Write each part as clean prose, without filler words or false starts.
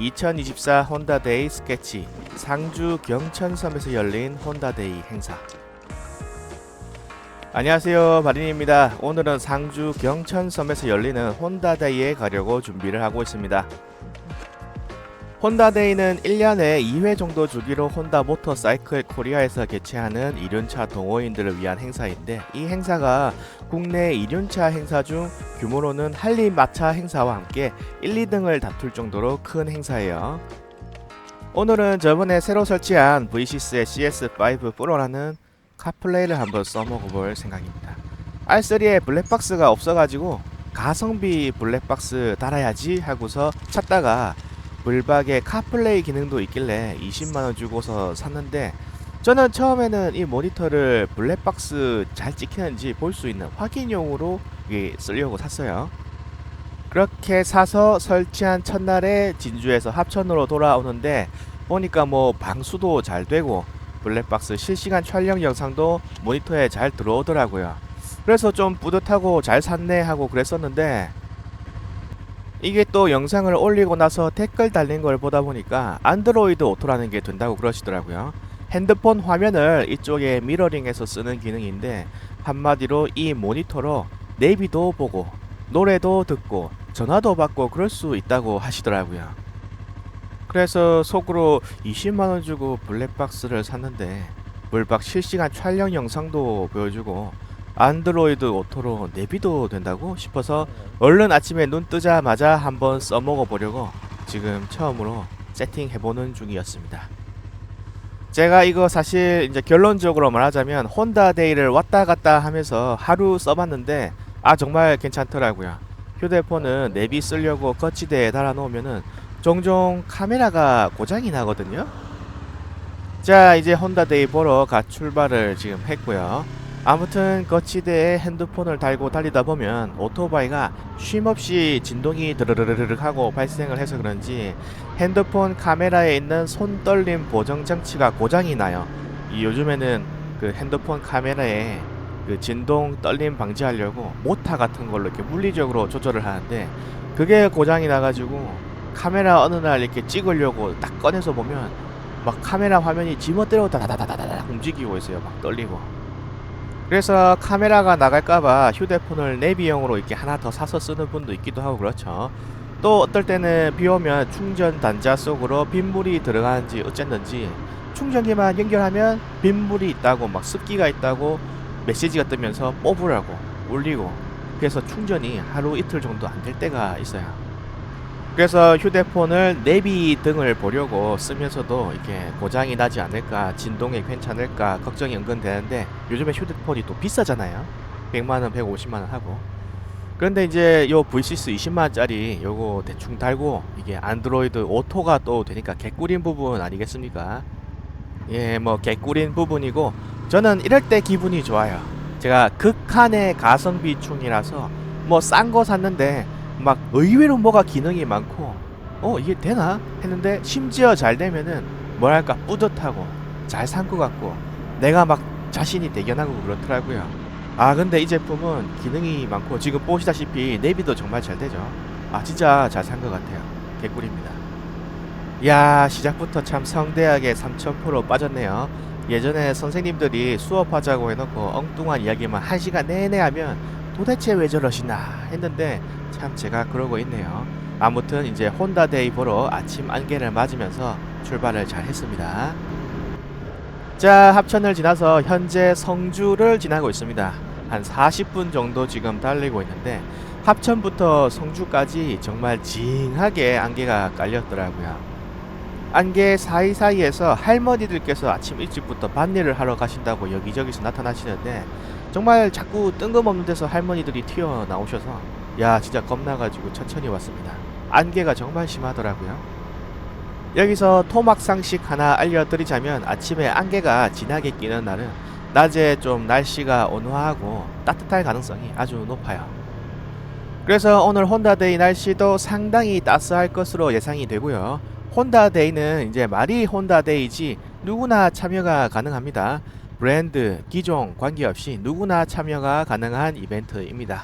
2024 혼다데이 스케치 상주 경천섬에서 열린 혼다데이 행사. 안녕하세요, 바린입니다. 오늘은 상주 경천섬에서 열리는 혼다데이에 가려고 준비를 하고 있습니다. 혼다데이는 1년에 2회 정도 주기로 혼다 모터사이클 코리아에서 개최하는 이륜차 동호인들을 위한 행사인데, 이 행사가 국내 이륜차 행사 중 규모로는 한림마차 행사와 함께 1, 2등을 다툴 정도로 큰 행사예요. 오늘은 저번에 새로 설치한 V6의 CS5 프로라는 카플레이를 한번 써먹어볼 생각입니다. R3에 블랙박스가 없어가지고 가성비 블랙박스 달아야지 하고서 찾다가 불박에 카플레이 기능도 있길래 20만원 주고서 샀는데, 저는 처음에는 이 모니터를 블랙박스 잘 찍히는지 볼 수 있는 확인용으로 쓰려고 샀어요. 그렇게 사서 설치한 첫날에 진주에서 합천으로 돌아오는데 보니까 뭐 방수도 잘 되고 블랙박스 실시간 촬영 영상도 모니터에 잘 들어오더라고요. 그래서 좀 뿌듯하고 잘 샀네 하고 그랬었는데, 이게 또 영상을 올리고 나서 댓글 달린 걸 보다 보니까 안드로이드 오토라는 게 된다고 그러시더라고요. 핸드폰 화면을 이쪽에 미러링해서 쓰는 기능인데, 한마디로 이 모니터로 내비도 보고 노래도 듣고 전화도 받고 그럴 수 있다고 하시더라고요. 그래서 속으로 20만원 주고 블랙박스를 샀는데 불박 실시간 촬영 영상도 보여주고 안드로이드 오토로 내비도 된다고 싶어서 얼른 아침에 눈 뜨자마자 한번 써먹어 보려고 지금 처음으로 세팅해보는 중이었습니다. 제가 이거 사실 이제 결론적으로 말하자면 혼다데이를 왔다 갔다 하면서 하루 써봤는데 정말 괜찮더라고요. 휴대폰은 내비 쓰려고 거치대에 달아놓으면은 종종 카메라가 고장이 나거든요. 자, 이제 혼다데이 보러 출발을 지금 했고요. 아무튼 거치대에 핸드폰을 달고 달리다 보면 오토바이가 쉼없이 진동이 드르르르르 하고 발생을 해서 그런지 핸드폰 카메라에 있는 손떨림 보정 장치가 고장이 나요. 요즘에는 그 핸드폰 카메라에 그 진동 떨림 방지하려고 모타 같은 걸로 이렇게 물리적으로 조절을 하는데, 그게 고장이 나가지고 카메라 어느 날 이렇게 찍으려고 딱 꺼내서 보면 막 카메라 화면이 지멋대로 다다다다다다 움직이고 있어요. 막 떨리고. 그래서 카메라가 나갈까봐 휴대폰을 내비용으로 이렇게 하나 더 사서 쓰는 분도 있기도 하고 그렇죠. 또 어떨 때는 비 오면 충전 단자 속으로 빗물이 들어가는지 어쨌는지 충전기만 연결하면 빗물이 있다고, 막 습기가 있다고 메시지가 뜨면서 뽑으라고 울리고, 그래서 충전이 하루 이틀 정도 안 될 때가 있어요. 그래서 휴대폰을 내비 등을 보려고 쓰면서도 이렇게 고장이 나지 않을까, 진동이 괜찮을까 걱정이 은근 되는데, 요즘에 휴대폰이 또 비싸잖아요. 100만원 150만원 하고. 그런데 이제 요 V6 20만원짜리 요거 대충 달고 이게 안드로이드 오토가 또 되니까 개꿀인 부분 아니겠습니까? 예, 뭐 개꿀인 부분이고, 저는 이럴 때 기분이 좋아요. 제가 극한의 가성비충이라서 뭐 싼 거 샀는데 막 의외로 뭐가 기능이 많고 이게 되나 했는데, 심지어 잘 되면은 뭐랄까 뿌듯하고 잘 산 것 같고 내가 막 자신이 대견하고 그렇더라고요. 근데 이 제품은 기능이 많고 지금 보시다시피 내비도 정말 잘 되죠. 진짜 잘 산 것 같아요. 개꿀입니다. 야, 시작부터 참 성대하게 3000% 빠졌네요. 예전에 선생님들이 수업하자고 해놓고 엉뚱한 이야기만 1시간 내내 하면 도대체 왜 저러시나 했는데, 참 제가 그러고 있네요. 아무튼 이제 혼다데이 보러 아침 안개를 맞으면서 출발을 잘 했습니다. 자, 합천을 지나서 현재 성주를 지나고 있습니다. 한 40분 정도 지금 달리고 있는데, 합천부터 성주까지 정말 징하게 안개가 깔렸더라고요. 안개 사이사이에서 할머니들께서 아침 일찍부터 밭일을 하러 가신다고 여기저기서 나타나시는데, 정말 자꾸 뜬금없는 데서 할머니들이 튀어나오셔서 야, 진짜 겁나가지고 천천히 왔습니다. 안개가 정말 심하더라고요. 여기서 토막상식 하나 알려드리자면, 아침에 안개가 진하게 끼는 날은 낮에 좀 날씨가 온화하고 따뜻할 가능성이 아주 높아요. 그래서 오늘 혼다데이 날씨도 상당히 따스할 것으로 예상이 되고요. 혼다데이는 이제 말이 혼다데이지 누구나 참여가 가능합니다. 브랜드, 기종 관계없이 누구나 참여가 가능한 이벤트입니다.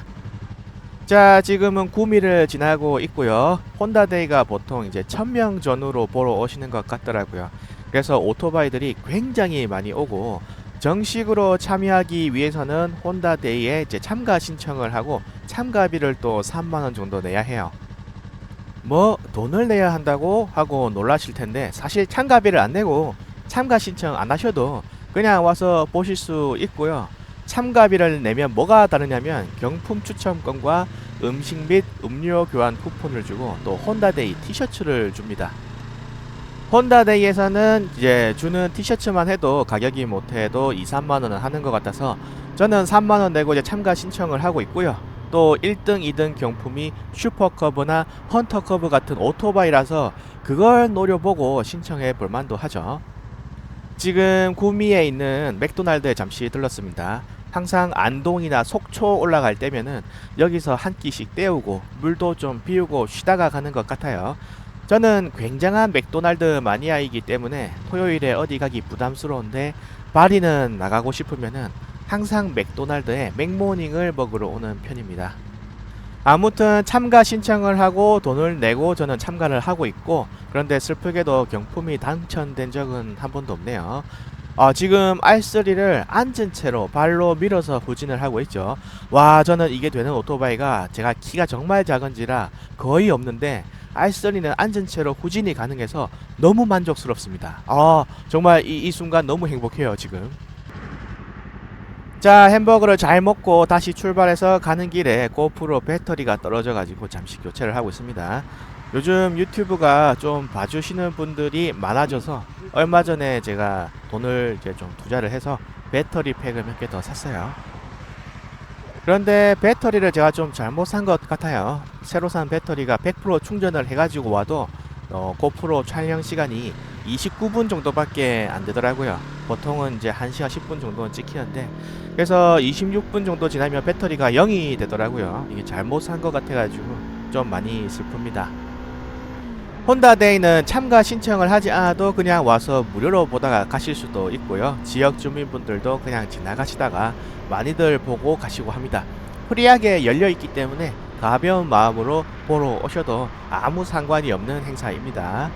자, 지금은 구미를 지나고 있고요. 혼다데이가 보통 이제 1000명 전후로 보러 오시는 것 같더라고요. 그래서 오토바이들이 굉장히 많이 오고 정식으로 참여하기 위해서는 혼다데이에 이제 참가 신청을 하고 참가비를 또 3만 원 정도 내야 해요. 뭐 돈을 내야 한다고 하고 놀라실 텐데 사실 참가비를 안 내고 참가 신청 안 하셔도 그냥 와서 보실 수 있고요. 참가비를 내면 뭐가 다르냐면 경품 추첨권과 음식 및 음료 교환 쿠폰을 주고 또 혼다데이 티셔츠를 줍니다. 혼다데이에서는 이제 주는 티셔츠만 해도 가격이 못해도 2, 3만 원은 하는 것 같아서 저는 3만 원 내고 이제 참가 신청을 하고 있고요. 또 1등, 2등 경품이 슈퍼커브나 헌터커브 같은 오토바이라서 그걸 노려보고 신청해 볼 만도 하죠. 지금 구미에 있는 맥도날드에 잠시 들렀습니다. 항상 안동이나 속초 올라갈 때면은 여기서 한 끼씩 때우고 물도 좀 비우고 쉬다가 가는 것 같아요. 저는 굉장한 맥도날드 마니아이기 때문에 토요일에 어디 가기 부담스러운데 파리는 나가고 싶으면은 항상 맥도날드에 맥모닝을 먹으러 오는 편입니다. 아무튼 참가 신청을 하고 돈을 내고 저는 참가를 하고 있고 그런데 슬프게도 경품이 당첨된 적은 한 번도 없네요. 지금 R3를 앉은 채로 발로 밀어서 후진을 하고 있죠. 와, 저는 이게 되는 오토바이가 제가 키가 정말 작은지라 거의 없는데 R3는 앉은 채로 후진이 가능해서 너무 만족스럽습니다. 정말 이 순간 너무 행복해요 지금. 자, 햄버거를 잘 먹고 다시 출발해서 가는 길에 고프로 배터리가 떨어져 가지고 잠시 교체를 하고 있습니다. 요즘 유튜브가 좀 봐주시는 분들이 많아져서 얼마 전에 제가 돈을 이제 좀 투자를 해서 배터리 팩을 몇 개 더 샀어요. 그런데 배터리를 제가 좀 잘못 산 것 같아요. 새로 산 배터리가 100% 충전을 해가지고 와도 고프로 촬영 시간이 29분 정도밖에 안 되더라고요. 보통은 이제 1시간 10분 정도는 찍히는데 그래서 26분 정도 지나면 배터리가 0이 되더라고요. 이게 잘못 산 것 같아가지고 좀 많이 슬픕니다. 혼다데이는 참가 신청을 하지 않아도 그냥 와서 무료로 보다가 가실 수도 있고요. 지역 주민분들도 그냥 지나가시다가 많이들 보고 가시고 합니다. 프리하게 열려있기 때문에 가벼운 마음으로 보러 오셔도 아무 상관이 없는 행사입니다.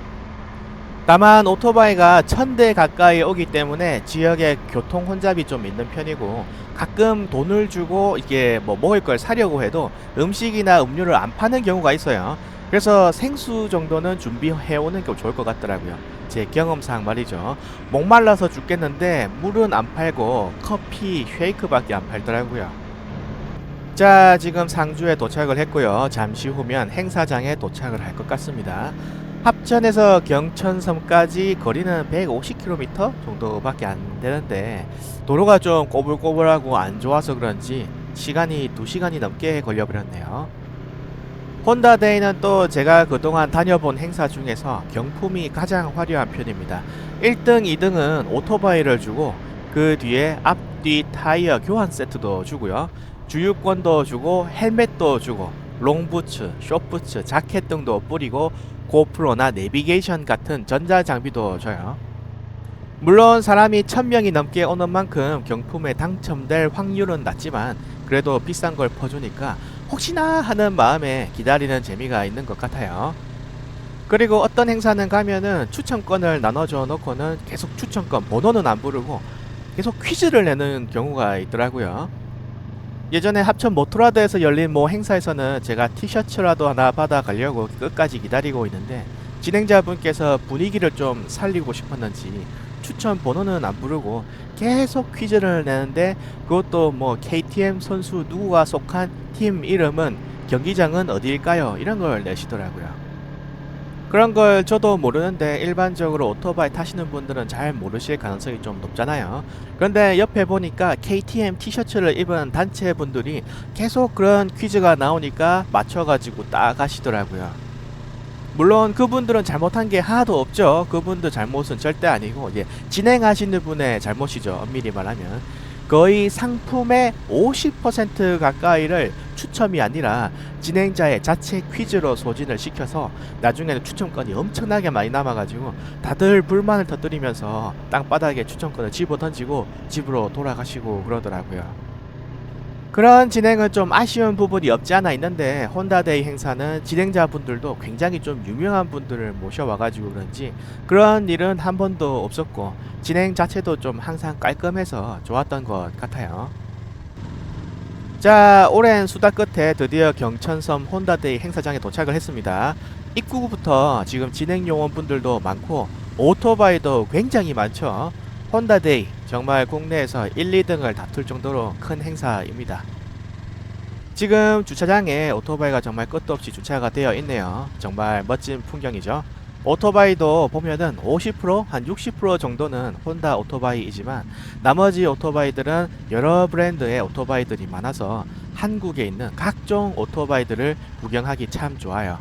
다만 오토바이가 1000대 가까이 오기 때문에 지역에 교통 혼잡이 좀 있는 편이고 가끔 돈을 주고 이게 뭐 먹을 걸 사려고 해도 음식이나 음료를 안 파는 경우가 있어요. 그래서 생수 정도는 준비해 오는 게 좋을 것 같더라고요. 제 경험상 말이죠. 목말라서 죽겠는데 물은 안 팔고 커피, 쉐이크밖에 안 팔더라고요. 자, 지금 상주에 도착을 했고요. 잠시 후면 행사장에 도착을 할 것 같습니다. 합천에서 경천섬까지 거리는 150km 정도밖에 안 되는데 도로가 좀 꼬불꼬불하고 안 좋아서 그런지 시간이 2시간이 넘게 걸려버렸네요. 혼다데이는 또 제가 그동안 다녀본 행사 중에서 경품이 가장 화려한 편입니다. 1등, 2등은 오토바이를 주고 그 뒤에 앞뒤 타이어 교환 세트도 주고요. 주유권도 주고 헬멧도 주고 롱부츠, 숏부츠, 자켓 등도 뿌리고 고프로나 내비게이션 같은 전자장비도 줘요. 물론 사람이 1000명이 넘게 오는 만큼 경품에 당첨될 확률은 낮지만 그래도 비싼 걸 퍼주니까 혹시나 하는 마음에 기다리는 재미가 있는 것 같아요. 그리고 어떤 행사는 가면은 추첨권을 나눠줘 놓고는 계속 추첨권 번호는 안 부르고 계속 퀴즈를 내는 경우가 있더라고요. 예전에 합천 모토라드에서 열린 모 행사에서는 제가 티셔츠라도 하나 받아 가려고 끝까지 기다리고 있는데 진행자분께서 분위기를 좀 살리고 싶었는지 추천 번호는 안 부르고 계속 퀴즈를 내는데 그것도 뭐 KTM 선수 누구가 속한 팀 이름은 경기장은 어디일까요? 이런 걸 내시더라고요. 그런 걸 저도 모르는데 일반적으로 오토바이 타시는 분들은 잘 모르실 가능성이 좀 높잖아요. 그런데 옆에 보니까 KTM 티셔츠를 입은 단체 분들이 계속 그런 퀴즈가 나오니까 맞춰가지고 딱 가시더라고요. 물론 그분들은 잘못한 게 하나도 없죠. 그분들 잘못은 절대 아니고 이제 진행하시는 분의 잘못이죠. 엄밀히 말하면 거의 상품의 50% 가까이를 추첨이 아니라 진행자의 자체 퀴즈로 소진을 시켜서 나중에는 추첨권이 엄청나게 많이 남아가지고 다들 불만을 터뜨리면서 땅바닥에 추첨권을 집어던지고 집으로 돌아가시고 그러더라고요. 그런 진행은 좀 아쉬운 부분이 없지 않아 있는데 혼다데이 행사는 진행자분들도 굉장히 좀 유명한 분들을 모셔와가지고 그런지 그런 일은 한 번도 없었고 진행 자체도 좀 항상 깔끔해서 좋았던 것 같아요. 자, 오랜 수다 끝에 드디어 경천섬 혼다데이 행사장에 도착을 했습니다. 입구부터 지금 진행 요원분들도 많고 오토바이도 굉장히 많죠. 혼다데이 정말 국내에서 1, 2등을 다툴 정도로 큰 행사입니다. 지금 주차장에 오토바이가 정말 끝도 없이 주차가 되어 있네요. 정말 멋진 풍경이죠. 오토바이도 보면은 50%, 한 60% 정도는 혼다 오토바이이지만 나머지 오토바이들은 여러 브랜드의 오토바이들이 많아서 한국에 있는 각종 오토바이들을 구경하기 참 좋아요.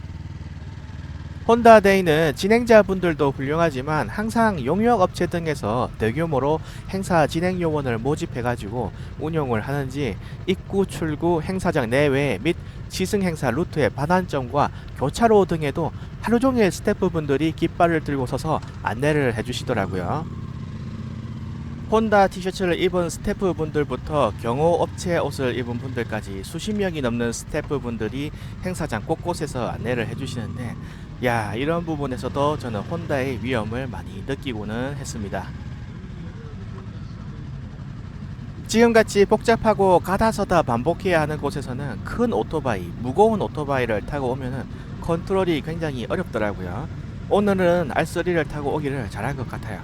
혼다데이는 진행자분들도 훌륭하지만 항상 용역업체 등에서 대규모로 행사 진행 요원을 모집해가지고 운영을 하는지 입구 출구 행사장 내외 및 시승 행사 루트의 반환점과 교차로 등에도 하루종일 스태프분들이 깃발을 들고 서서 안내를 해주시더라고요. 혼다 티셔츠를 입은 스태프분들부터 경호업체 옷을 입은 분들까지 수십 명이 넘는 스태프분들이 행사장 곳곳에서 안내를 해주시는데 야, 이런 부분에서도 저는 혼다의 위험을 많이 느끼고는 했습니다. 지금같이 복잡하고 가다서다 반복해야 하는 곳에서는 큰 오토바이, 무거운 오토바이를 타고 오면은 컨트롤이 굉장히 어렵더라고요. 오늘은 R3를 타고 오기를 잘한 것 같아요.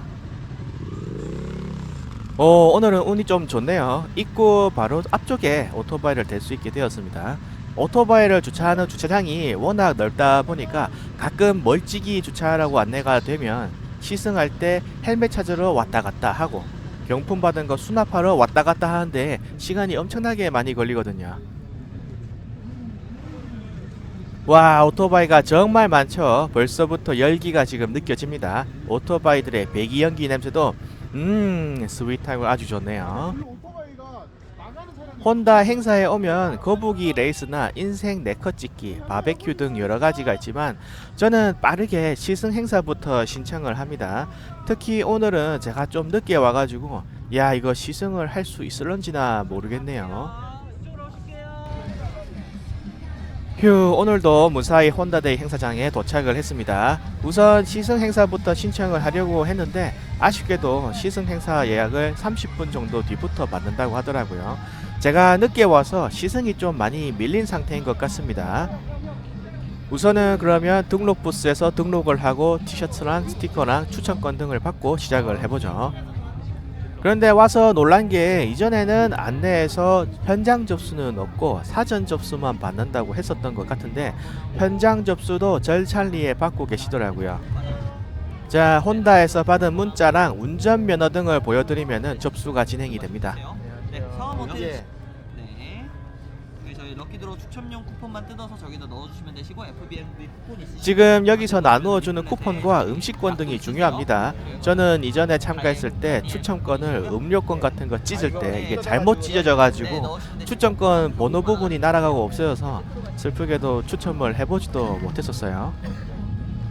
오늘은 운이 좀 좋네요. 입구 바로 앞쪽에 오토바이를 댈 수 있게 되었습니다. 오토바이를 주차하는 주차장이 워낙 넓다 보니까 가끔 멀찍이 주차하라고 안내가 되면 시승할 때 헬멧 찾으러 왔다 갔다 하고 경품 받은 거 수납하러 왔다 갔다 하는데 시간이 엄청나게 많이 걸리거든요. 와, 오토바이가 정말 많죠. 벌써부터 열기가 지금 느껴집니다. 오토바이들의 배기 연기 냄새도 스윗하고 아주 좋네요. 혼다 행사에 오면 거북이 레이스나 인생 네컷 찍기, 바베큐 등 여러가지가 있지만 저는 빠르게 시승 행사부터 신청을 합니다. 특히 오늘은 제가 좀 늦게 와가지고 야, 이거 시승을 할 수 있을런지나 모르겠네요. 휴, 오늘도 무사히 혼다데이 행사장에 도착을 했습니다. 우선 시승 행사부터 신청을 하려고 했는데 아쉽게도 시승 행사 예약을 30분 정도 뒤부터 받는다고 하더라고요. 제가 늦게 와서 시승이 좀 많이 밀린 상태인 것 같습니다. 우선은 그러면 등록 부스에서 등록을 하고 티셔츠랑 스티커랑 추천권 등을 받고 시작을 해보죠. 그런데 와서 놀란 게 이전에는 안내에서 현장 접수는 없고 사전 접수만 받는다고 했었던 것 같은데 현장 접수도 절찬리에 받고 계시더라고요. 자, 혼다에서 받은 문자랑 운전면허 등을 보여드리면 접수가 진행이 됩니다. 네, 상황 어떻게? 예. 네. 여기 저희 럭키드로 추첨용 쿠폰만 뜯어서 저기다 넣어주시면 되시고 FBNB 쿠폰 있으시면 지금 여기서 나누어주는 쿠폰과 음식권 등이 중요합니다. 저는 이전에 참가했을 때 추첨권을 음료권 같은 거 찢을 때 이게 잘못 찢어져가지고 추첨권 번호 부분이 날아가고 없어져서 슬프게도 추첨을 해보지도 못했었어요.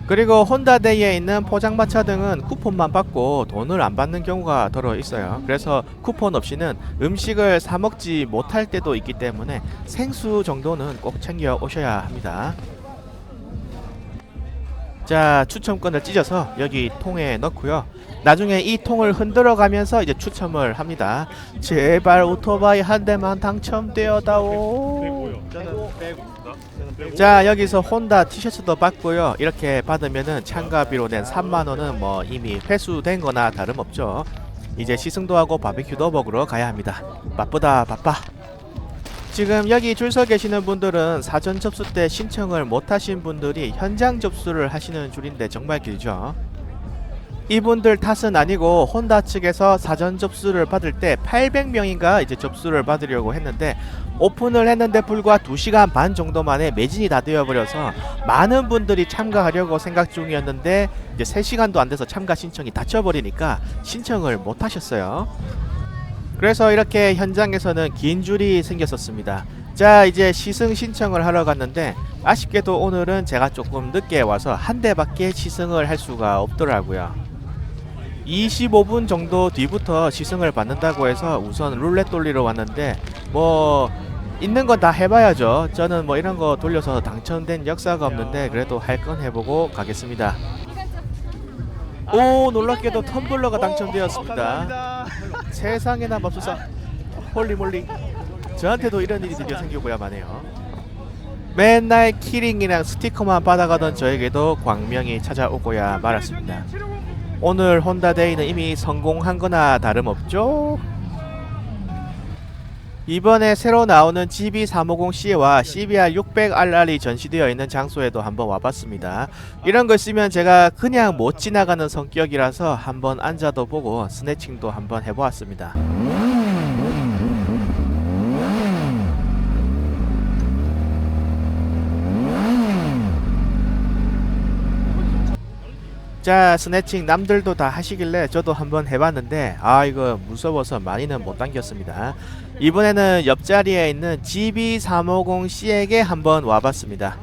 그리고 혼다데이에 있는 포장마차 등은 쿠폰만 받고 돈을 안 받는 경우가 더러 있어요. 그래서 쿠폰 없이는 음식을 사 먹지 못할 때도 있기 때문에 생수 정도는 꼭 챙겨 오셔야 합니다. 자, 추첨권을 찢어서 여기 통에 넣고요. 나중에 이 통을 흔들어 가면서 이제 추첨을 합니다. 제발 오토바이 한 대만 당첨되어다오. 자, 여기서 혼다 티셔츠도 받고요. 이렇게 받으면은 참가비로 낸 3만원은 뭐 이미 회수된 거나 다름없죠. 이제 시승도 하고 바비큐도 먹으러 가야 합니다. 바쁘다 바빠. 지금 여기 줄 서 계시는 분들은 사전 접수 때 신청을 못 하신 분들이 현장 접수를 하시는 줄인데 정말 길죠. 이분들 탓은 아니고 혼다 측에서 사전 접수를 받을 때 800명인가 이제 접수를 받으려고 했는데 오픈을 했는데 불과 2시간 반 정도 만에 매진이 다 되어버려서 많은 분들이 참가하려고 생각 중이었는데 이제 3시간도 안 돼서 참가 신청이 닫혀버리니까 신청을 못 하셨어요. 그래서 이렇게 현장에서는 긴 줄이 생겼었습니다. 자, 이제 시승 신청을 하러 갔는데 아쉽게도 오늘은 제가 조금 늦게 와서 한 대밖에 시승을 할 수가 없더라고요. 25분 정도 뒤부터 시승을 받는다고 해서 우선 룰렛 돌리러 왔는데 뭐 있는 건 다 해봐야죠. 저는 뭐 이런 거 돌려서 당첨된 역사가 없는데 그래도 할 건 해보고 가겠습니다. 오, 놀랍게도 텀블러가 당첨되었습니다. 세상에나 맙소사. 홀리몰리. 저한테도 이런 일이 드디어 생기고야 마네요. 맨날 키링이랑 스티커만 받아가던 저에게도 광명이 찾아오고야 말았습니다. 오늘 혼다데이는 이미 성공한 거나 다름없죠? 이번에 새로 나오는 GB350C와 CBR600RR이 전시되어 있는 장소에도 한번 와봤습니다. 이런 걸 쓰면 제가 그냥 못 지나가는 성격이라서 한번 앉아도 보고 스네칭도 한번 해보았습니다. 자, 스네칭 남들도 다 하시길래 저도 한번 해봤는데 이거 무서워서 많이는 못 당겼습니다. 이번에는 옆자리에 있는 GB350C에게 한번 와봤습니다.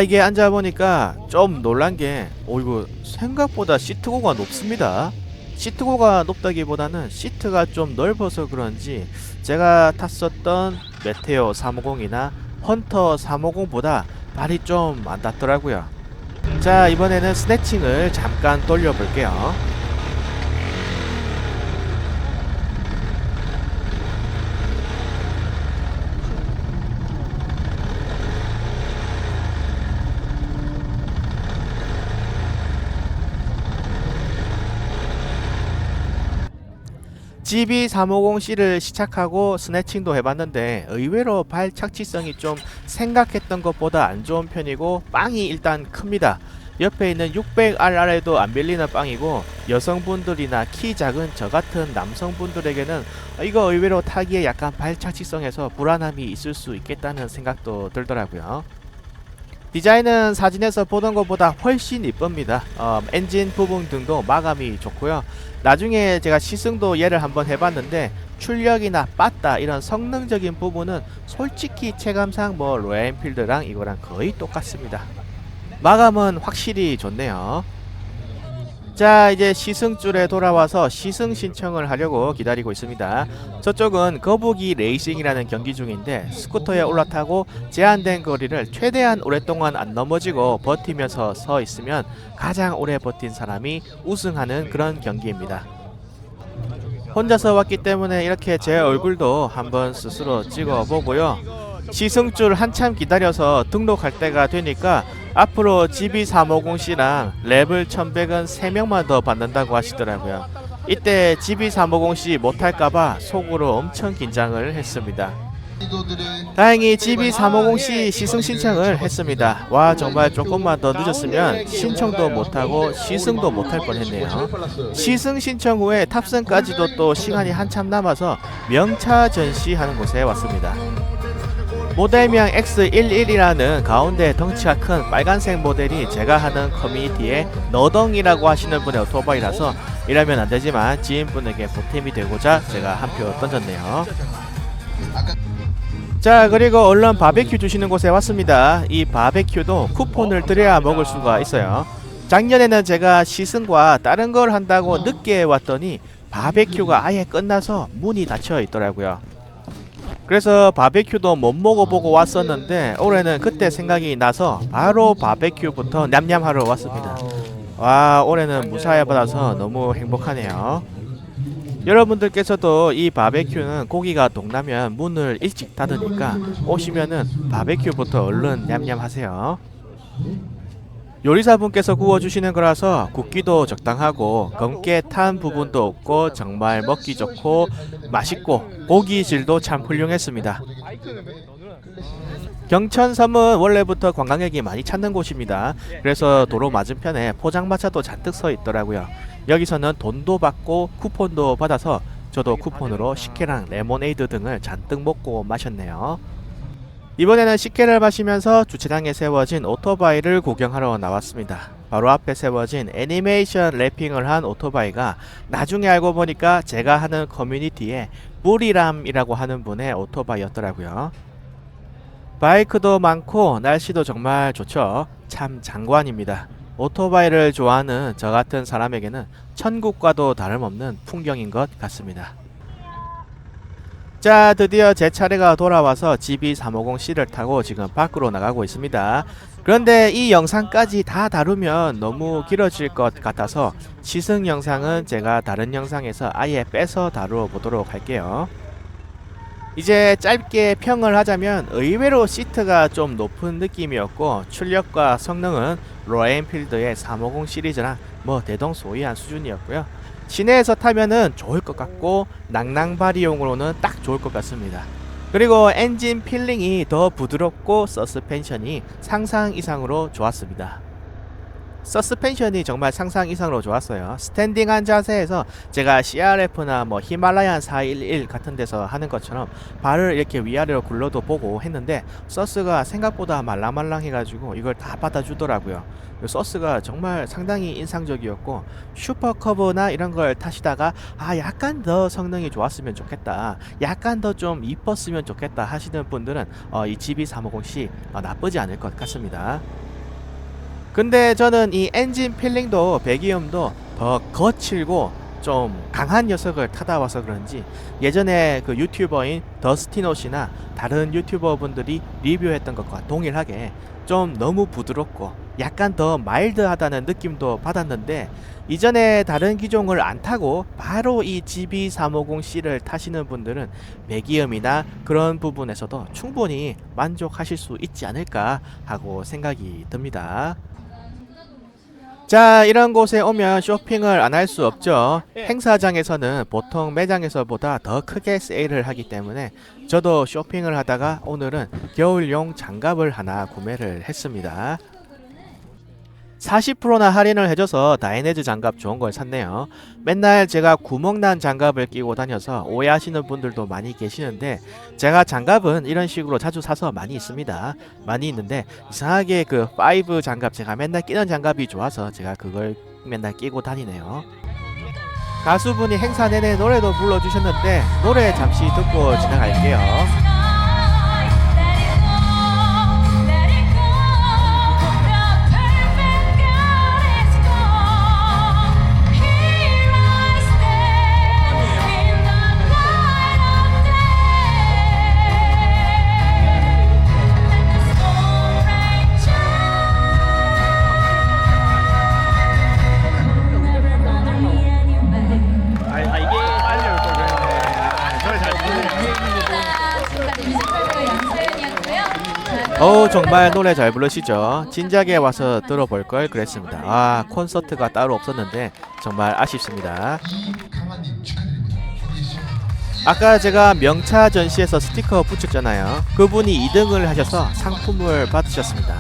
이게 앉아보니까 좀 놀란게 이거 생각보다 시트고가 높습니다. 시트고가 높다기보다는 시트가 좀 넓어서 그런지 제가 탔었던 메테오 350이나 헌터 350보다 발이 좀 안 닿더라고요. 자, 이번에는 스네칭을 잠깐 돌려볼게요. GB350C를 시착하고 스네칭도 해봤는데 의외로 발 착지성이 좀 생각했던 것보다 안 좋은 편이고 빵이 일단 큽니다. 옆에 있는 600RR에도 안 밀리는 빵이고 여성분들이나 키 작은 저같은 남성분들에게는 이거 의외로 타기에 약간 발 착지성에서 불안함이 있을 수 있겠다는 생각도 들더라고요. 디자인은 사진에서 보던 것보다 훨씬 이쁩니다. 엔진 부분 등도 마감이 좋고요. 나중에 제가 시승도 얘를 한번 해봤는데 출력이나 빠따 이런 성능적인 부분은 솔직히 체감상 뭐 로얄엔필드랑 이거랑 거의 똑같습니다. 마감은 확실히 좋네요. 자, 이제 시승줄에 돌아와서 시승 신청을 하려고 기다리고 있습니다. 저쪽은 거북이 레이싱이라는 경기 중인데 스쿠터에 올라타고 제한된 거리를 최대한 오랫동안 안 넘어지고 버티면서 서 있으면 가장 오래 버틴 사람이 우승하는 그런 경기입니다. 혼자서 왔기 때문에 이렇게 제 얼굴도 한번 스스로 찍어보고요. 시승줄 한참 기다려서 등록할 때가 되니까 앞으로 GB350C랑 레벨 1100은 3명만 더 받는다고 하시더라고요. 이때 GB350C 못할까봐 속으로 엄청 긴장을 했습니다. 다행히 GB350C 시승 신청을 했습니다. 와, 정말 조금만 더 늦었으면 신청도 못하고 시승도 못할 뻔했네요. 시승 신청 후에 탑승까지도 또 시간이 한참 남아서 명차 전시하는 곳에 왔습니다. 모델명 X11이라는 가운데 덩치가 큰 빨간색 모델이 제가 하는 커뮤니티에 너덩이라고 하시는 분의 오토바이라서 이러면 안되지만 지인분에게 보탬이 되고자 제가 한 표 던졌네요. 자, 그리고 얼른 바베큐 주시는 곳에 왔습니다. 이 바베큐도 쿠폰을 드려야 먹을 수가 있어요. 작년에는 제가 시승과 다른 걸 한다고 늦게 왔더니 바베큐가 아예 끝나서 문이 닫혀 있더라고요. 그래서 바베큐도 못 먹어보고 왔었는데 올해는 그때 생각이 나서 바로 바베큐부터 냠냠하러 왔습니다. 와, 올해는 무사히 받아서 너무 행복하네요. 여러분들께서도 이 바베큐는 고기가 동나면 문을 일찍 닫으니까 오시면은 바베큐부터 얼른 냠냠 하세요. 요리사분께서 구워주시는 거라서 굽기도 적당하고 검게 탄 부분도 없고 정말 먹기 좋고 맛있고 고기 질도 참 훌륭했습니다. 경천섬은 원래부터 관광객이 많이 찾는 곳입니다. 그래서 도로 맞은편에 포장마차도 잔뜩 서 있더라고요. 여기서는 돈도 받고 쿠폰도 받아서 저도 쿠폰으로 식혜랑 레모네이드 등을 잔뜩 먹고 마셨네요. 이번에는 식혜를 마시면서 주차장에 세워진 오토바이를 구경하러 나왔습니다. 바로 앞에 세워진 애니메이션 랩핑을 한 오토바이가 나중에 알고 보니까 제가 하는 커뮤니티에 무리람이라고 하는 분의 오토바이였더라고요. 바이크도 많고 날씨도 정말 좋죠. 참 장관입니다. 오토바이를 좋아하는 저 같은 사람에게는 천국과도 다름없는 풍경인 것 같습니다. 자, 드디어 제 차례가 돌아와서 GB350C를 타고 지금 밖으로 나가고 있습니다. 그런데 이 영상까지 다 다루면 너무 길어질 것 같아서 시승 영상은 제가 다른 영상에서 아예 빼서 다루어 보도록 할게요. 이제 짧게 평을 하자면 의외로 시트가 좀 높은 느낌이었고 출력과 성능은 로엔필드의 350 시리즈랑 뭐 대동소이한 수준이었고요. 시내에서 타면은 좋을 것 같고 낭낭바리용으로는 딱 좋을 것 같습니다. 그리고 엔진 필링이 더 부드럽고 서스펜션이 상상 이상으로 좋았습니다. 서스펜션이 정말 상상 이상으로 좋았어요. 스탠딩한 자세에서 제가 CRF나 뭐 히말라얀 411 같은 데서 하는 것처럼 발을 이렇게 위아래로 굴러도 보고 했는데 서스가 생각보다 말랑말랑 해가지고 이걸 다 받아주더라고요. 서스가 정말 상당히 인상적이었고 슈퍼커브나 이런 걸 타시다가 약간 더 성능이 좋았으면 좋겠다, 약간 더 좀 이뻤으면 좋겠다 하시는 분들은 이 GB350C 나쁘지 않을 것 같습니다. 근데 저는 이 엔진 필링도 배기음도 더 거칠고 좀 강한 녀석을 타다 와서 그런지 예전에 그 유튜버인 더스티노씨나 다른 유튜버 분들이 리뷰했던 것과 동일하게 좀 너무 부드럽고 약간 더 마일드하다는 느낌도 받았는데, 이전에 다른 기종을 안 타고 바로 이 GB350C를 타시는 분들은 배기음이나 그런 부분에서도 충분히 만족하실 수 있지 않을까 하고 생각이 듭니다. 자, 이런 곳에 오면 쇼핑을 안 할 수 없죠. 행사장에서는 보통 매장에서보다 더 크게 세일을 하기 때문에 저도 쇼핑을 하다가 오늘은 겨울용 장갑을 하나 구매를 했습니다. 40%나 할인을 해줘서 다이내즈 장갑 좋은 걸 샀네요. 맨날 제가 구멍난 장갑을 끼고 다녀서 오해하시는 분들도 많이 계시는데, 제가 장갑은 이런 식으로 자주 사서 많이 있습니다. 많이 있는데 이상하게 그 5 장갑, 제가 맨날 끼는 장갑이 좋아서 제가 그걸 맨날 끼고 다니네요. 가수분이 행사 내내 노래도 불러주셨는데 노래 잠시 듣고 지나갈게요. 정말 노래 잘 부르시죠. 진작에 와서 들어볼 걸 그랬습니다. 콘서트가 따로 없었는데 정말 아쉽습니다. 아까 제가 명차 전시에서 스티커 붙였잖아요. 그분이 2등을 하셔서 상품을 받으셨습니다.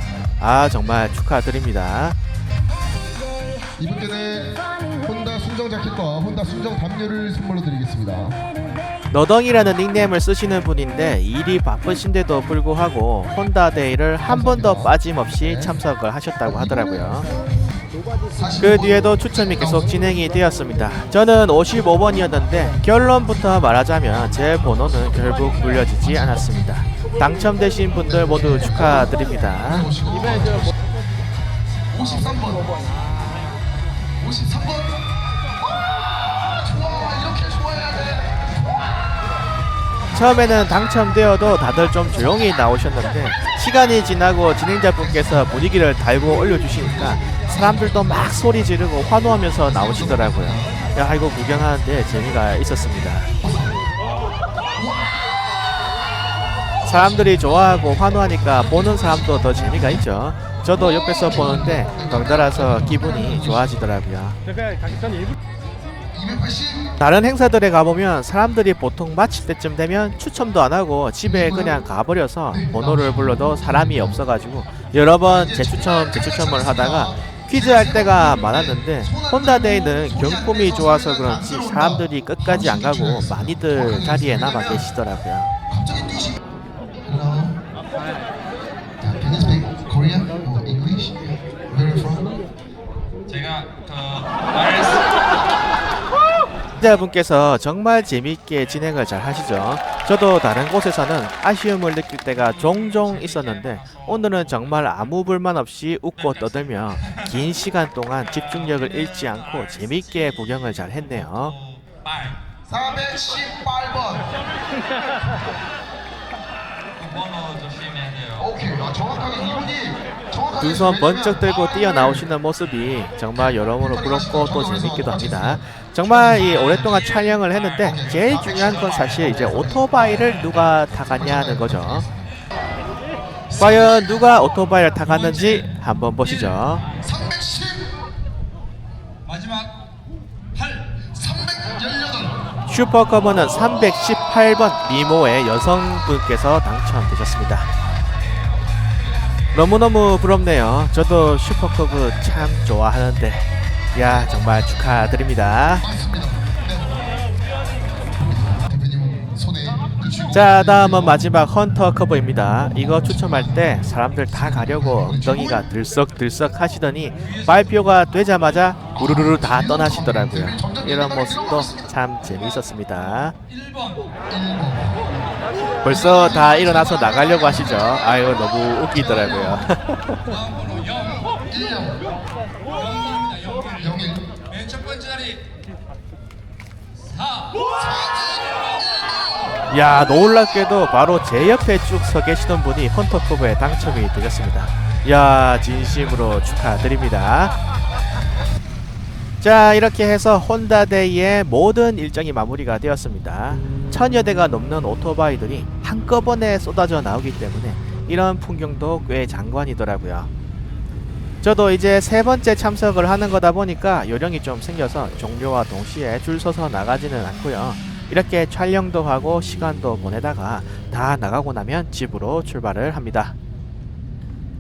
정말 축하드립니다. 이분께는 혼다 순정 자켓과 혼다 순정 담요를 선물로 드리겠습니다. 너덩이라는 닉네임을 쓰시는 분인데 일이 바쁘신데도 불구하고 혼다데이를 한 번도 빠짐없이 참석을 하셨다고 하더라고요. 그 뒤에도 추첨이 계속 진행이 되었습니다. 저는 55번이었는데 결론부터 말하자면 제 번호는 결국 물려지지 않았습니다. 당첨되신 분들 모두 축하드립니다. 53번. 53번. 좋아, 이렇게 좋아야 돼. 처음에는 당첨되어도 다들 좀 조용히 나오셨는데 시간이 지나고 진행자분께서 분위기를 달고 올려주시니까 사람들도 막 소리 지르고 환호하면서 나오시더라고요. 이거 구경하는데 재미가 있었습니다. 사람들이 좋아하고 환호하니까 보는 사람도 더 재미가 있죠. 저도 옆에서 보는데 덩달아서 기분이 좋아지더라고요. 다른 행사들에 가보면 사람들이 보통 마칠 때쯤 되면 추첨도 안하고 집에 그냥 가버려서 번호를 불러도 사람이 없어가지고 여러 번 재추첨을 하다가 퀴즈 할 때가 많았는데, 혼다데이는 경품이 좋아서 그런지 사람들이 끝까지 안 가고 많이들 자리에 남아 계시더라고요. 기자분께서 정말 재미있게 진행을 잘 하시죠. 저도 다른 곳에서는 아쉬움을 느낄 때가 종종 있었는데 오늘은 정말 아무 불만 없이 웃고 떠들며 긴 시간 동안 집중력을 잃지 않고 재미있게 구경을 잘 했네요. 418번. 번호 조심해야 돼요. 오케이. 정확하게 이분이 정확하게 두 손 번쩍 들고 뛰어나오시는 모습이 정말 여러모로 부럽고 또 재밌기도 합니다. 정말 이 오랫동안 촬영을 했는데 제일 중요한 건 사실 이제 오토바이를 누가 타갔냐 하는 거죠. 과연 누가 오토바이를 타갔는지 한번 보시죠. 310. 마지막 318. 슈퍼커버는 318번 미모의 여성분께서 당첨되셨습니다. 너무너무 부럽네요. 저도 슈퍼커브 참 좋아하는데 야 정말 축하드립니다. 맞습니다. 네. 대표님 손에 그치고 자 다음은 마지막 헌터 커버입니다. 이거 추첨할 때 사람들 다 가려고 엉덩이가 들썩들썩 하시더니 발표가 되자마자 우르르르 다 떠나시더라고요. 이런 모습도 참 재미있었습니다. 1번. 벌써 다 일어나서 나가려고 하시죠. 아유 너무 웃기더라고요. 01. 맨 첫 번째 자리 4. 야 놀랍게도 바로 제 옆에 쭉 서 계시던 분이 헌터 커버에 당첨이 되셨습니다. 야 진심으로 축하드립니다. 자 이렇게 해서 혼다데이의 모든 일정이 마무리가 되었습니다. 1000여 대가 넘는 오토바이들이 한꺼번에 쏟아져 나오기 때문에 이런 풍경도 꽤 장관이더라고요. 저도 이제 세 번째 참석을 하는 거다 보니까 요령이 좀 생겨서 종료와 동시에 줄 서서 나가지는 않고요. 이렇게 촬영도 하고 시간도 보내다가 다 나가고 나면 집으로 출발을 합니다.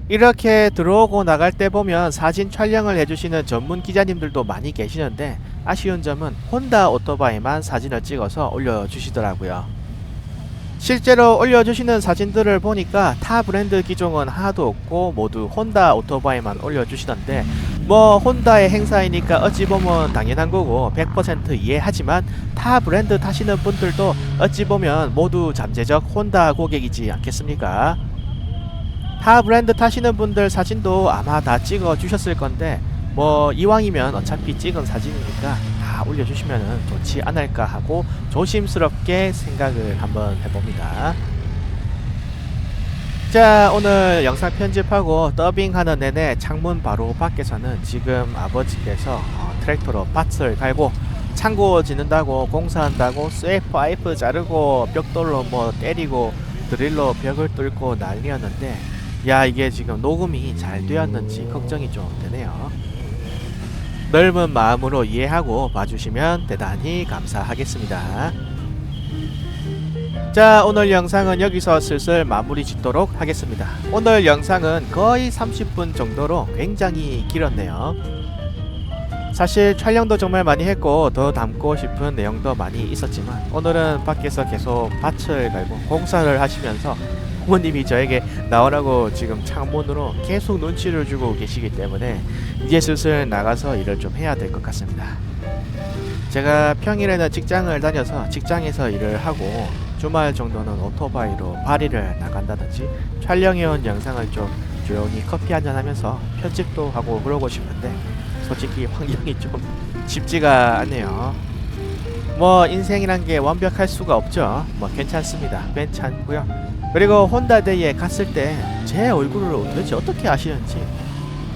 이렇게 들어오고 나갈 때 보면 사진 촬영을 해주시는 전문 기자님들도 많이 계시는데 아쉬운 점은 혼다 오토바이만 사진을 찍어서 올려주시더라고요. 실제로 올려주시는 사진들을 보니까 타 브랜드 기종은 하나도 없고 모두 혼다 오토바이만 올려주시던데 뭐 혼다의 행사이니까 어찌 보면 당연한 거고 100% 이해하지만 타 브랜드 타시는 분들도 어찌 보면 모두 잠재적 혼다 고객이지 않겠습니까? 타 브랜드 타시는 분들 사진도 아마 다 찍어 주셨을 건데 뭐 이왕이면 어차피 찍은 사진이니까 다 올려주시면 좋지 않을까 하고 조심스럽게 생각을 한번 해봅니다. 자 오늘 영상 편집하고 더빙하는 내내 창문 바로 밖에서는 지금 아버지께서 트랙터로 밭을 갈고 창고 짓는다고 공사한다고 쇠 파이프 자르고 벽돌로 뭐 때리고 드릴로 벽을 뚫고 난리였는데 야 이게 지금 녹음이 잘 되었는지 걱정이 좀 되네요. 넓은 마음으로 이해하고 봐주시면 대단히 감사하겠습니다. 자 오늘 영상은 여기서 슬슬 마무리 짓도록 하겠습니다. 오늘 영상은 거의 30분 정도로 굉장히 길었네요. 사실 촬영도 정말 많이 했고 더 담고 싶은 내용도 많이 있었지만 오늘은 밖에서 계속 밭을 갈고 공사를 하시면서 부모님이 저에게 나오라고 지금 창문으로 계속 눈치를 주고 계시기 때문에 이제 슬슬 나가서 일을 좀 해야 될 것 같습니다. 제가 평일에는 직장을 다녀서 직장에서 일을 하고 주말 정도는 오토바이로 파리를 나간다든지 촬영해온 영상을 좀 조용히 커피 한잔 하면서 편집도 하고 그러고 싶은데 솔직히 환경이 좀 쉽지가 않네요. 뭐 인생이란 게 완벽할 수가 없죠. 뭐 괜찮습니다. 괜찮고요. 그리고 혼다데이에 갔을 때 제 얼굴을 도대체 어떻게 아시는지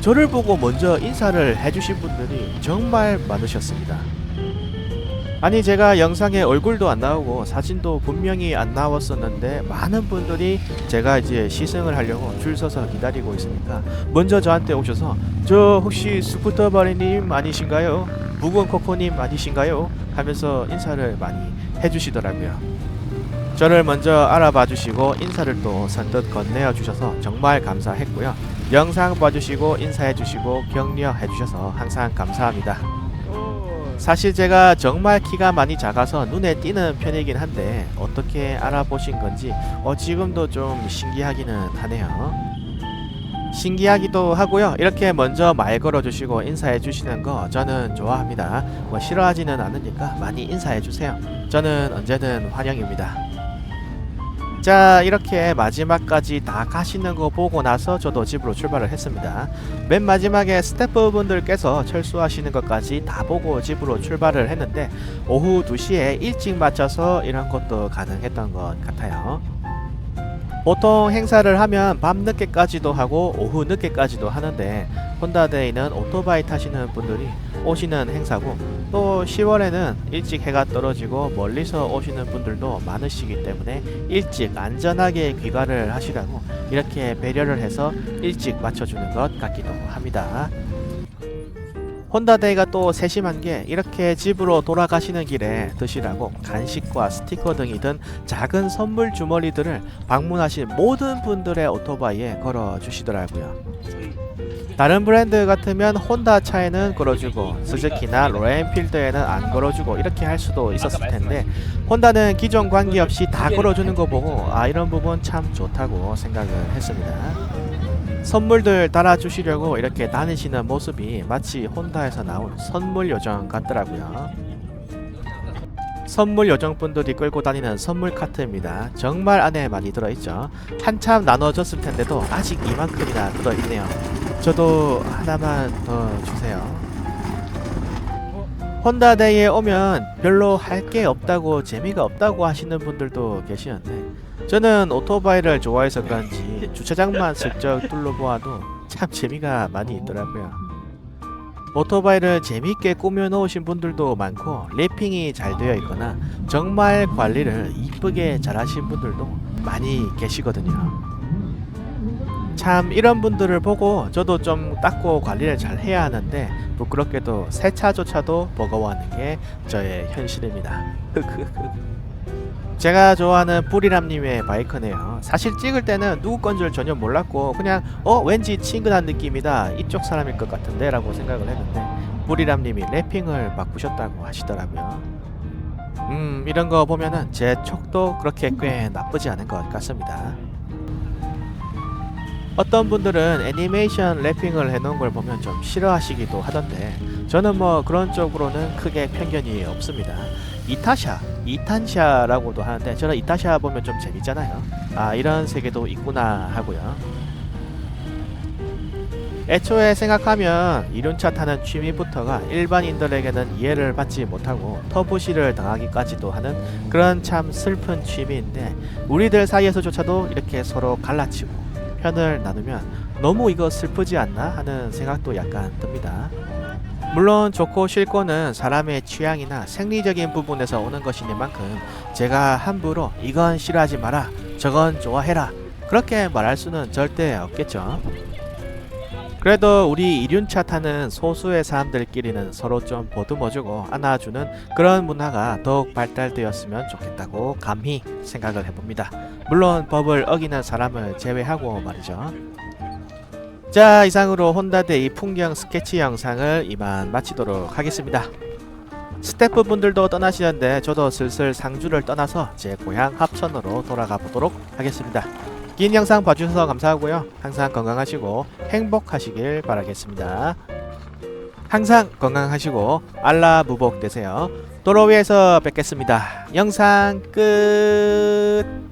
저를 보고 먼저 인사를 해주신 분들이 정말 많으셨습니다. 아니 제가 영상에 얼굴도 안 나오고 사진도 분명히 안 나왔었는데 많은 분들이 제가 이제 시승을 하려고 줄 서서 기다리고 있으니까 먼저 저한테 오셔서 저 혹시 스쿠터바리님 아니신가요? 묵은 코코님 아니신가요? 하면서 인사를 많이 해주시더라고요. 저를 먼저 알아봐 주시고 인사를 또 선뜻 건네어 주셔서 정말 감사했고요. 영상 봐주시고 인사해 주시고 격려해 주셔서 항상 감사합니다. 사실 제가 정말 키가 많이 작아서 눈에 띄는 편이긴 한데 어떻게 알아보신 건지 지금도 좀 신기하기는 하네요. 신기하기도 하고요. 이렇게 먼저 말 걸어주시고 인사해 주시는 거 저는 좋아합니다. 뭐 싫어하지는 않으니까 많이 인사해 주세요. 저는 언제든 환영입니다. 자, 이렇게 마지막까지 다 가시는 거 보고 나서 저도 집으로 출발을 했습니다. 맨 마지막에 스태프분들께서 철수하시는 것까지 다 보고 집으로 출발을 했는데 오후 2시에 일찍 마쳐서 이런 것도 가능했던 것 같아요. 보통 행사를 하면 밤 늦게까지도 하고 오후 늦게까지도 하는데 혼다데이는 오토바이 타시는 분들이 오시는 행사고 또 10월에는 일찍 해가 떨어지고 멀리서 오시는 분들도 많으시기 때문에 일찍 안전하게 귀가를 하시라고 이렇게 배려를 해서 일찍 맞춰주는 것 같기도 합니다. 혼다데이가 또 세심한 게 이렇게 집으로 돌아가시는 길에 드시라고 간식과 스티커 등이 든 작은 선물 주머니들을 방문하신 모든 분들의 오토바이에 걸어 주시더라고요. 다른 브랜드 같으면 혼다 차에는 걸어주고 스즈키나 로얄엔필드에는 안 걸어주고 이렇게 할 수도 있었을 텐데 혼다는 기존 관계없이 다 걸어주는 거 보고 이런 부분 참 좋다고 생각을 했습니다. 선물들 달아주시려고 이렇게 다니시는 모습이 마치 혼다에서 나온 선물 요정 같더라고요. 선물 요정분들이 끌고 다니는 선물 카트입니다. 정말 안에 많이 들어있죠. 한참 나눠줬을 텐데도 아직 이만큼이나 들어있네요. 저도 하나만 더 주세요. 혼다데이에 오면 별로 할 게 없다고 재미가 없다고 하시는 분들도 계시는데 저는 오토바이를 좋아해서 그런지 주차장만 슬쩍 둘러보아도 참 재미가 많이 있더라고요. 오토바이를 재미있게 꾸며 놓으신 분들도 많고 래핑이 잘 되어 있거나 정말 관리를 이쁘게 잘 하신 분들도 많이 계시거든요. 참 이런 분들을 보고 저도 좀 닦고 관리를 잘 해야 하는데 부끄럽게도 새 차조차도 버거워하는 게 저의 현실입니다. 제가 좋아하는 뿌리람님의 바이크네요. 사실 찍을 때는 누구 건 줄 전혀 몰랐고 그냥 왠지 친근한 느낌이다 이쪽 사람일 것 같은데 라고 생각을 했는데 뿌리람님이 래핑을 바꾸셨다고 하시더라고요. 이런 거 보면은 제 촉도 그렇게 꽤 나쁘지 않은 것 같습니다. 어떤 분들은 애니메이션 래핑을 해놓은 걸 보면 좀 싫어하시기도 하던데 저는 뭐 그런 쪽으로는 크게 편견이 없습니다. 이탄샤라고도 하는데 저는 이타샤 보면 좀 재밌잖아요. 이런 세계도 있구나 하고요. 애초에 생각하면 이륜차 타는 취미부터가 일반인들에게는 이해를 받지 못하고 터부시를 당하기까지도 하는 그런 참 슬픈 취미인데 우리들 사이에서조차도 이렇게 서로 갈라치고 편을 나누면 너무 이거 슬프지 않나 하는 생각도 약간 듭니다. 물론 좋고 싫고는 사람의 취향이나 생리적인 부분에서 오는 것이니만큼 제가 함부로 이건 싫어하지 마라 저건 좋아해라 그렇게 말할 수는 절대 없겠죠. 그래도 우리 이륜차 타는 소수의 사람들끼리는 서로 좀 보듬어주고 안아주는 그런 문화가 더욱 발달되었으면 좋겠다고 감히 생각을 해봅니다. 물론 법을 어기는 사람을 제외하고 말이죠. 자, 이상으로 혼다데이 풍경 스케치 영상을 이만 마치도록 하겠습니다. 스태프분들도 떠나시는데 저도 슬슬 상주를 떠나서 제 고향 합천으로 돌아가 보도록 하겠습니다. 긴 영상 봐주셔서 감사하고요. 항상 건강하시고 행복하시길 바라겠습니다. 항상 건강하시고 알라 무복 되세요. 도로 위에서 뵙겠습니다. 영상 끝.